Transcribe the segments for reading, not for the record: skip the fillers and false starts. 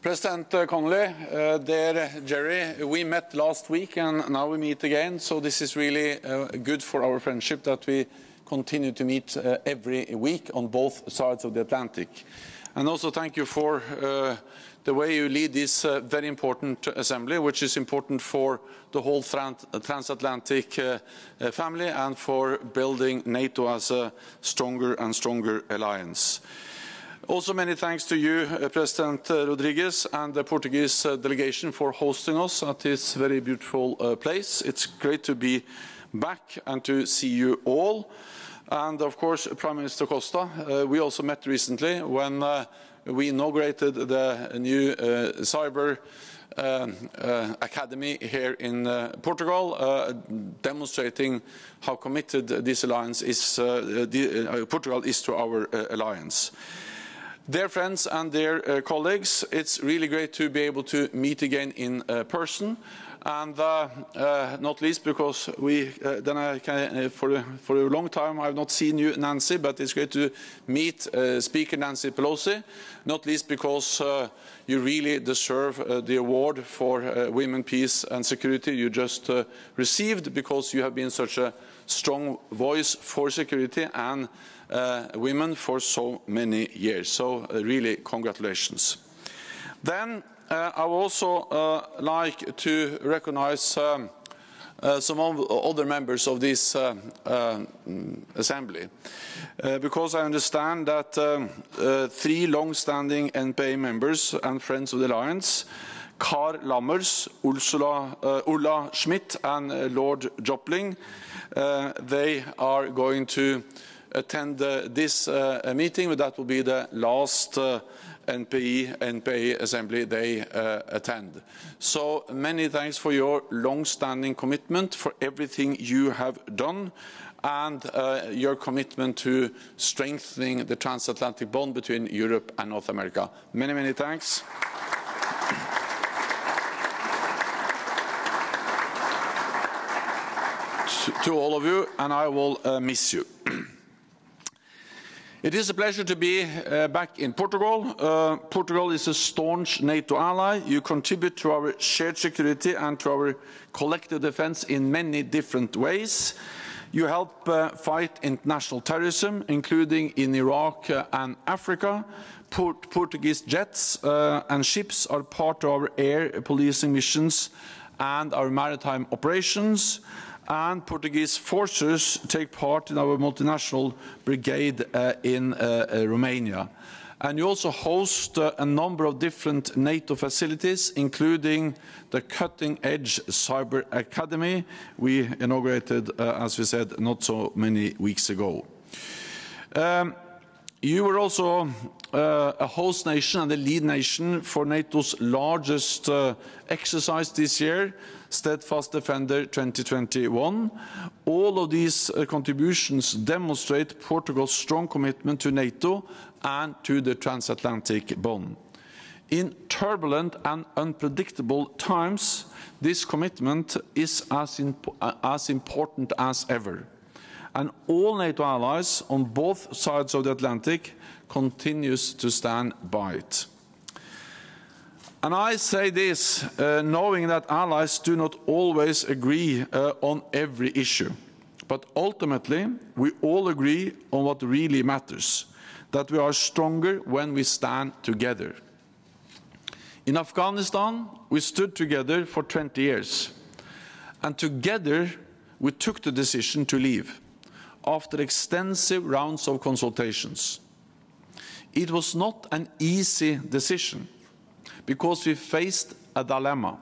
President Connolly, dear Jerry, we met last week and now we meet again, so this is really good for our friendship that we continue to meet every week on both sides of the Atlantic. And also thank you for the way you lead this very important assembly, which is important for the whole transatlantic family and for building NATO as a stronger and stronger alliance. Also many thanks to you, President Rodriguez, and the Portuguese delegation for hosting us at this very beautiful place. It's great to be back and to see you all. And of course, Prime Minister Costa, we also met recently when we inaugurated the new cyber academy here in Portugal, demonstrating how committed this alliance is, Portugal is to our alliance. Dear friends and dear colleagues, it's really great to be able to meet again in person, and not least because for a long time I've not seen you, Nancy, but it's great to meet Speaker Nancy Pelosi, not least because you really deserve the award for Women, Peace and Security you just received, because you have been such a strong voice for security and women for so many years. So really congratulations. Then I would also like to recognize some other members of this assembly, because I understand that 3 long-standing NPA members and friends of the Alliance, Karl Lammers, Ulla Schmidt and Lord Jopling, they are going to attend this meeting, but that will be the last NPA assembly they attend. So many thanks for your long-standing commitment, for everything you have done, and your commitment to strengthening the transatlantic bond between Europe and North America. Many, many thanks. To all of you, and I will miss you. It is a pleasure to be back in Portugal. Portugal is a staunch NATO ally. You contribute to our shared security and to our collective defense in many different ways. You help fight international terrorism, including in Iraq and Africa. Portuguese jets and ships are part of our air policing missions and our maritime operations. And Portuguese forces take part in our multinational brigade in Romania. And you also host a number of different NATO facilities, including the cutting-edge Cyber Academy we inaugurated, as we said, not so many weeks ago. You were also a host nation and the lead nation for NATO's largest exercise this year, Steadfast Defender 2021. All of these contributions demonstrate Portugal's strong commitment to NATO and to the transatlantic bond. In turbulent and unpredictable times, this commitment is as important as ever. And all NATO allies on both sides of the Atlantic continues to stand by it. And I say this knowing that allies do not always agree on every issue. But ultimately, we all agree on what really matters, that we are stronger when we stand together. In Afghanistan, we stood together for 20 years. And together, we took the decision to leave, after extensive rounds of consultations. It was not an easy decision, because we faced a dilemma: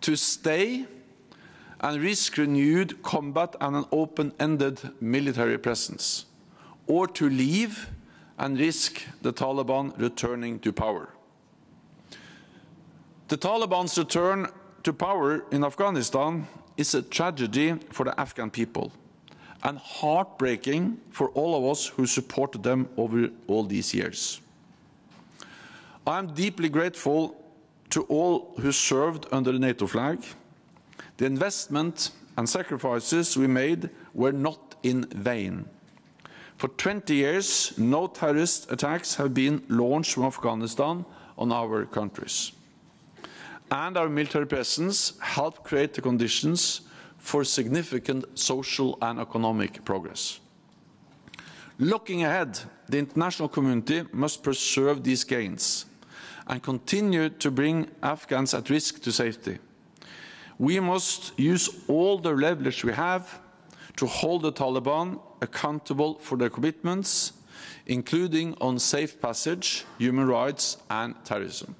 to stay and risk renewed combat and an open-ended military presence, or to leave and risk the Taliban returning to power. The Taliban's return to power in Afghanistan is a tragedy for the Afghan people, and heartbreaking for all of us who supported them over all these years. I am deeply grateful to all who served under the NATO flag. The investment and sacrifices we made were not in vain. For 20 years, no terrorist attacks have been launched from Afghanistan on our countries. And our military presence helped create the conditions for significant social and economic progress. Looking ahead, the international community must preserve these gains and continue to bring Afghans at risk to safety. We must use all the leverage we have to hold the Taliban accountable for their commitments, including on safe passage, human rights and terrorism.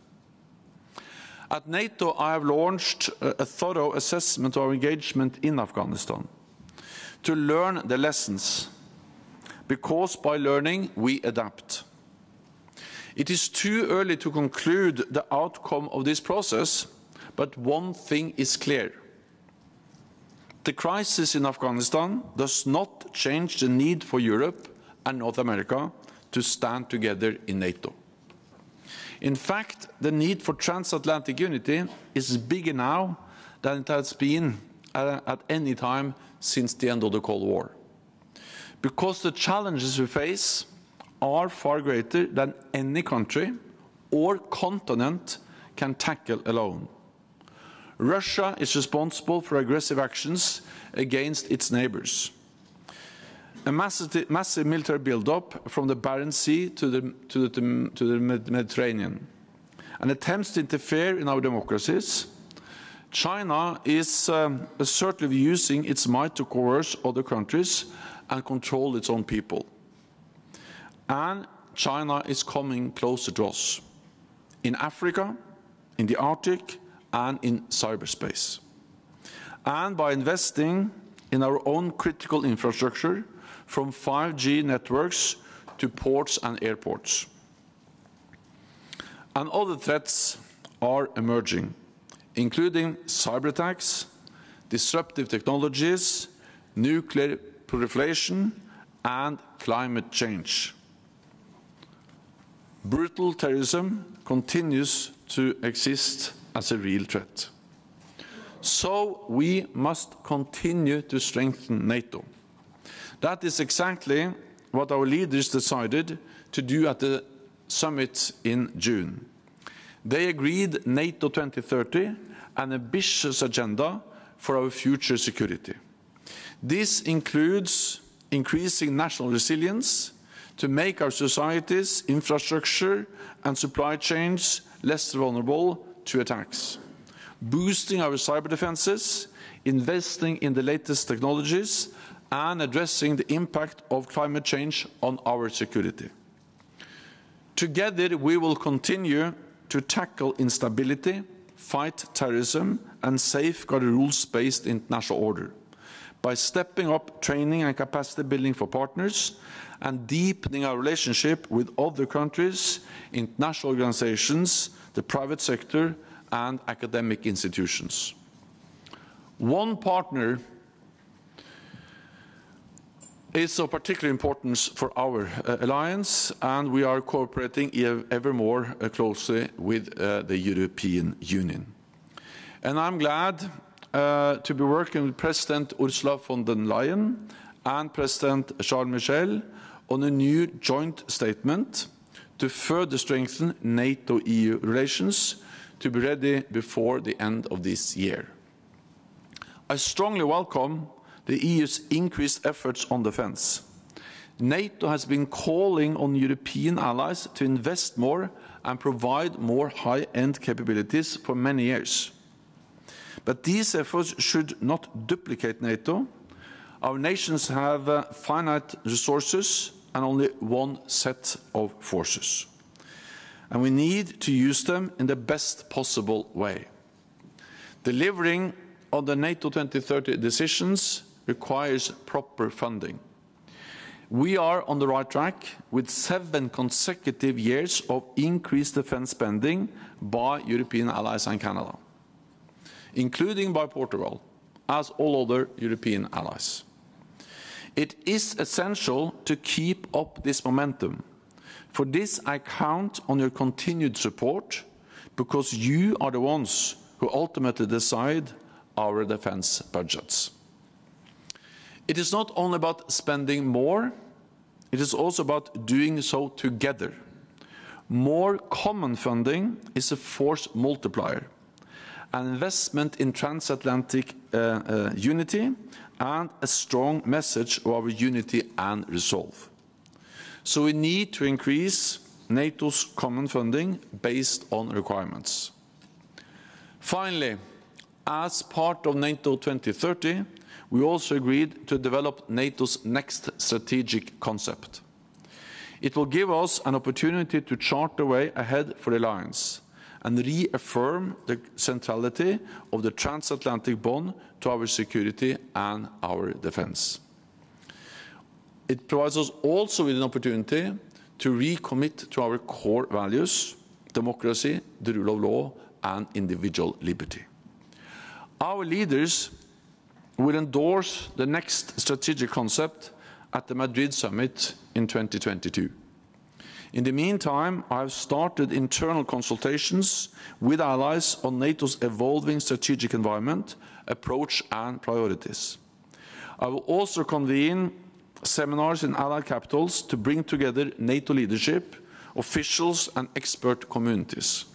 At NATO, I have launched a thorough assessment of our engagement in Afghanistan to learn the lessons, because by learning we adapt. It is too early to conclude the outcome of this process, but one thing is clear. The crisis in Afghanistan does not change the need for Europe and North America to stand together in NATO. In fact, the need for transatlantic unity is bigger now than it has been at any time since the end of the Cold War. Because the challenges we face are far greater than any country or continent can tackle alone. Russia is responsible for aggressive actions against its neighbors. A massive military build-up from the Barents Sea to the Mediterranean, and attempts to interfere in our democracies. China is assertively using its might to coerce other countries and control its own people. And China is coming closer to us, in Africa, in the Arctic, and in cyberspace. And by investing in our own critical infrastructure, from 5G networks to ports and airports. And other threats are emerging, including cyber attacks, disruptive technologies, nuclear proliferation, and climate change. Brutal terrorism continues to exist as a real threat. So we must continue to strengthen NATO. That is exactly what our leaders decided to do at the summit in June. They agreed NATO 2030, an ambitious agenda for our future security. This includes increasing national resilience to make our societies, infrastructure and supply chains less vulnerable to attacks, boosting our cyber defenses, investing in the latest technologies, and addressing the impact of climate change on our security. Together, we will continue to tackle instability, fight terrorism, and safeguard a rules-based international order by stepping up training and capacity building for partners and deepening our relationship with other countries, international organizations, the private sector, and academic institutions. One partner is of particular importance for our alliance, and we are cooperating ever more closely with the European Union. And I'm glad to be working with President Ursula von der Leyen and President Charles Michel on a new joint statement to further strengthen NATO-EU relations to be ready before the end of this year. I strongly welcome the EU's increased efforts on defence. NATO has been calling on European allies to invest more and provide more high-end capabilities for many years. But these efforts should not duplicate NATO. Our nations have finite resources and only one set of forces. And we need to use them in the best possible way. Delivering on the NATO 2030 decisions requires proper funding. We are on the right track with 7 consecutive years of increased defence spending by European allies and Canada, including by Portugal, as all other European allies. It is essential to keep up this momentum. For this, I count on your continued support, because you are the ones who ultimately decide our defence budgets. It is not only about spending more, it is also about doing so together. More common funding is a force multiplier, an investment in transatlantic unity, and a strong message of our unity and resolve. So we need to increase NATO's common funding based on requirements. Finally, as part of NATO 2030, we also agreed to develop NATO's next strategic concept. It will give us an opportunity to chart the way ahead for the alliance and reaffirm the centrality of the transatlantic bond to our security and our defense. It provides us also with an opportunity to recommit to our core values: democracy, the rule of law, and individual liberty. Our leaders will endorse the next strategic concept at the Madrid summit in 2022. In the meantime, I have started internal consultations with allies on NATO's evolving strategic environment, approach and priorities. I will also convene seminars in allied capitals to bring together NATO leadership, officials and expert communities.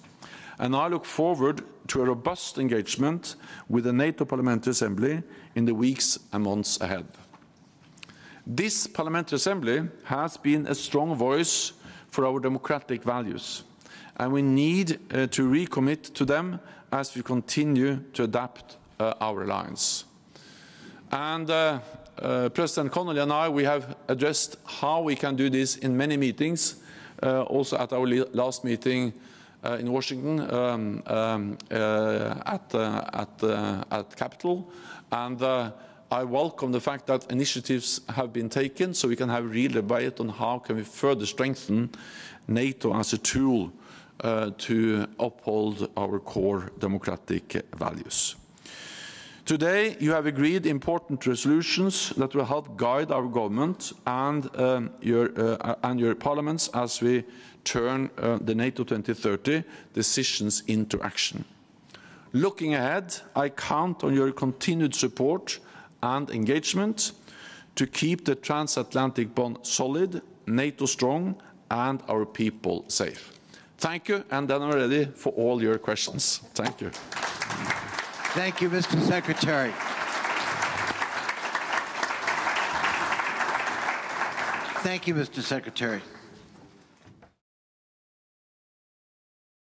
And I look forward to a robust engagement with the NATO Parliamentary Assembly in the weeks and months ahead. This Parliamentary Assembly has been a strong voice for our democratic values, and we need to recommit to them as we continue to adapt our alliance. And President Connolly and I, we have addressed how we can do this in many meetings, also at our last meeting in Washington at Capitol. And I welcome the fact that initiatives have been taken so we can have a real debate on how can we further strengthen NATO as a tool to uphold our core democratic values. Today, you have agreed important resolutions that will help guide our government and your parliaments as we turn the NATO 2030 decisions into action. Looking ahead, I count on your continued support and engagement to keep the transatlantic bond solid, NATO strong, and our people safe. Thank you, and then I'm ready for all your questions. Thank you. Thank you, Mr. Secretary. Thank you, Mr. Secretary.